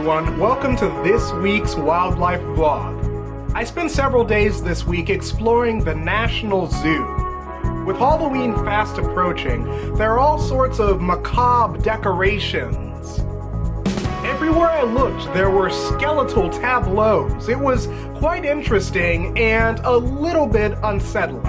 everyone, welcome to this week's wildlife vlog. I spent several days this week exploring the National Zoo. With Halloween fast approaching, there are all sorts of macabre decorations. Everywhere I looked, there were skeletal tableaus. It was quite interesting and a little bit unsettling.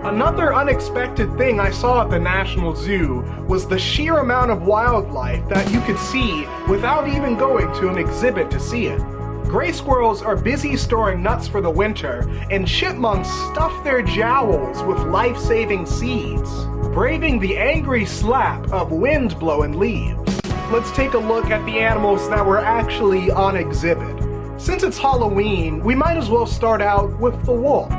Another unexpected thing I saw at the National Zoo was the sheer amount of wildlife that you could see without even going to an exhibit to see it. Gray squirrels are busy storing nuts for the winter, and chipmunks stuff their jowls with life-saving seeds, braving the angry slap of wind-blowing leaves. Let's take a look at the animals that were actually on exhibit. Since it's Halloween, we might as well start out with the wolf.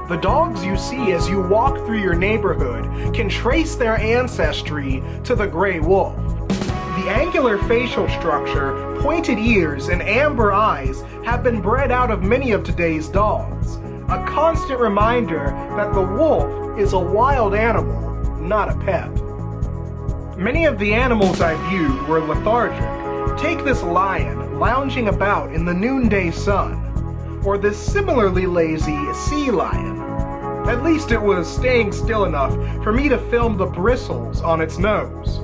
The dogs you see as you walk through your neighborhood can trace their ancestry to the gray wolf. The angular facial structure, pointed ears, and amber eyes have been bred out of many of today's dogs, a constant reminder that the wolf is a wild animal, not a pet. Many of the animals I viewed were lethargic. Take this lion lounging about in the noonday sun, or this similarly lazy sea lion. At least it was staying still enough for me to film the bristles on its nose.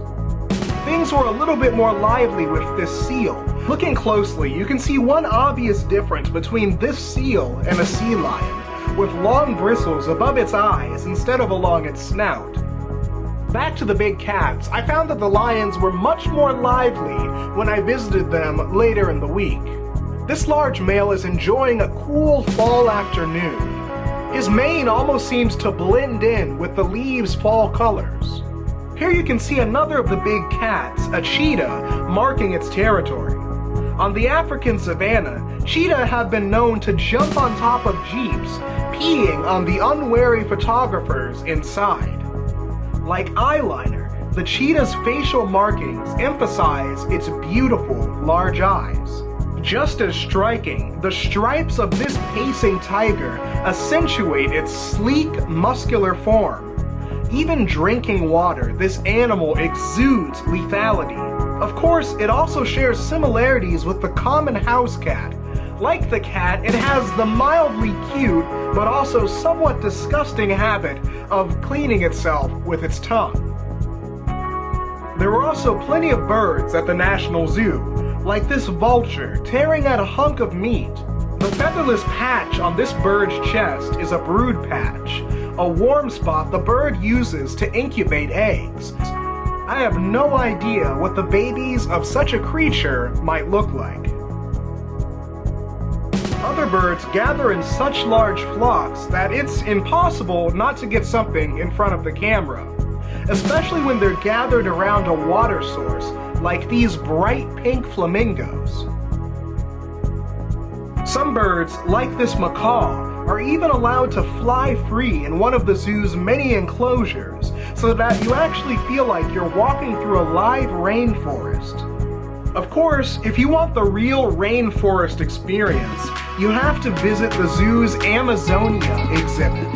Things were a little bit more lively with this seal. Looking closely, you can see one obvious difference between this seal and a sea lion, with long bristles above its eyes instead of along its snout. Back to the big cats, I found that the lions were much more lively when I visited them later in the week. This large male is enjoying a cool fall afternoon. His mane almost seems to blend in with the leaves' fall colors. Here you can see another of the big cats, a cheetah, marking its territory. On the African savanna, cheetah have been known to jump on top of jeeps, peeing on the unwary photographers inside. Like eyeliner, the cheetah's facial markings emphasize its beautiful large eyes. Just as striking, the stripes of this pacing tiger accentuate its sleek, muscular form. Even drinking water, this animal exudes lethality. Of course, it also shares similarities with the common house cat. Like the cat, it has the mildly cute, but also somewhat disgusting habit of cleaning itself with its tongue. There were also plenty of birds at the National Zoo, like this vulture tearing at a hunk of meat. The featherless patch on this bird's chest is a brood patch, a warm spot the bird uses to incubate eggs. I have no idea what the babies of such a creature might look like. Other birds gather in such large flocks that it's impossible not to get something in front of the camera, especially when they're gathered around a water source like these bright pink flamingos. Some birds, like this macaw, are even allowed to fly free in one of the zoo's many enclosures, so that you actually feel like you're walking through a live rainforest. Of course, if you want the real rainforest experience, you have to visit the zoo's Amazonia exhibit,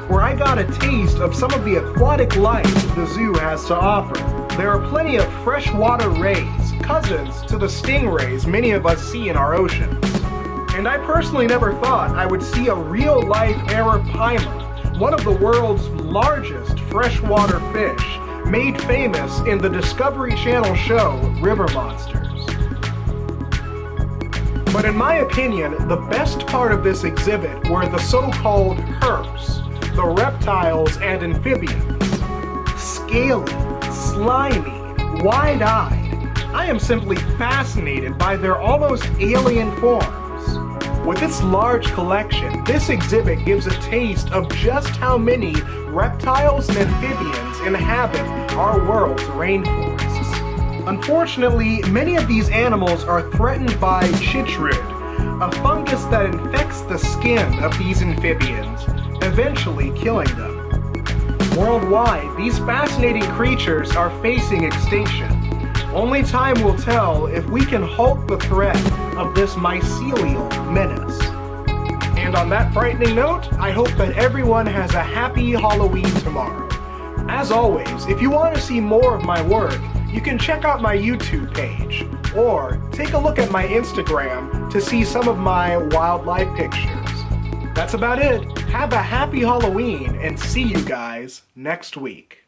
where I got a taste of some of the aquatic life the zoo has to offer. There are plenty of freshwater rays, cousins to the stingrays many of us see in our oceans. And I personally never thought I would see a real-life Arapaima, one of the world's largest freshwater fish, made famous in the Discovery Channel show River Monsters. But in my opinion, the best part of this exhibit were the so-called herps, the reptiles and amphibians. Scaly, slimy, wide-eyed, I am simply fascinated by their almost alien forms. With its large collection, this exhibit gives a taste of just how many reptiles and amphibians inhabit our world's rainforests. Unfortunately, many of these animals are threatened by chytrid, a fungus that infects the skin of these amphibians, eventually killing them. Worldwide, these fascinating creatures are facing extinction. Only time will tell if we can halt the threat of this mycelial menace. And on that frightening note, I hope that everyone has a happy Halloween tomorrow. As always, if you want to see more of my work, you can check out my YouTube page. or take a look at my Instagram to see some of my wildlife pictures. That's about it. Have a happy Halloween and see you guys next week.